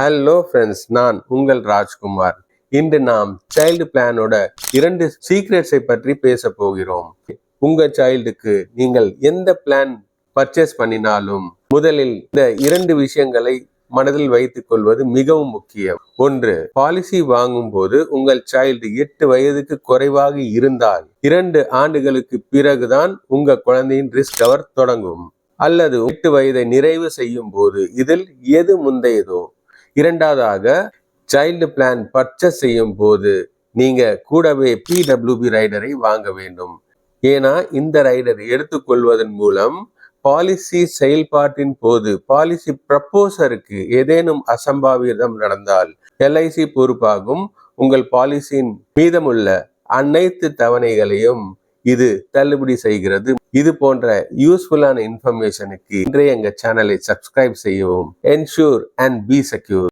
Hello friends, நான் உங்கள் ராஜ்குமார். இன்று நாம் சைல்டு பிளானோட 2 சீக்ரெட்ஸை பற்றி பேச போகிறோம். உங்க சைல்டுக்கு நீங்கள் எந்த பிளான் பர்ச்சேஸ் பண்ணினாலும் முதலில் இந்த 2 விஷயங்களை மனதில் வைத்துக் கொள்வது மிகவும் முக்கியம். ஒன்று, பாலிசி வாங்கும் போது உங்கள் சைல்டு 8 வயதுக்கு குறைவாக இருந்தால் 2 ஆண்டுகளுக்கு பிறகுதான் உங்க குழந்தையின் ரிஸ்க் கவர் தொடங்கும். அல்லது 8 வயதை நிறைவு செய்யும் போது இதில் எது முந்தையதோ. இரண்டாவதாக, சைல்டு பிளான் பர்ச்சேஸ் செய்யும் போது நீங்க கூடவே PWB ரைடரை வாங்க வேண்டும். ஏன்னா இந்த ரைடர் எடுத்துக்கொள்வதன் மூலம் பாலிசி செயல்பாட்டின் போது பாலிசி ப்ரப்போசருக்கு ஏதேனும் அசம்பாவிதம் நடந்தால் LIC பொறுப்பாகும். உங்கள் பாலிசியின் மீதமுள்ள அனைத்து தவணைகளையும் இது தள்ளுபடி செய்கிறது. இது போன்ற யூஸ்ஃபுல்லான இன்ஃபர்மேஷனுக்கு இன்றைய எங்க சேனலை சப்ஸ்கிரைப் செய்யவும். Ensure and be secure.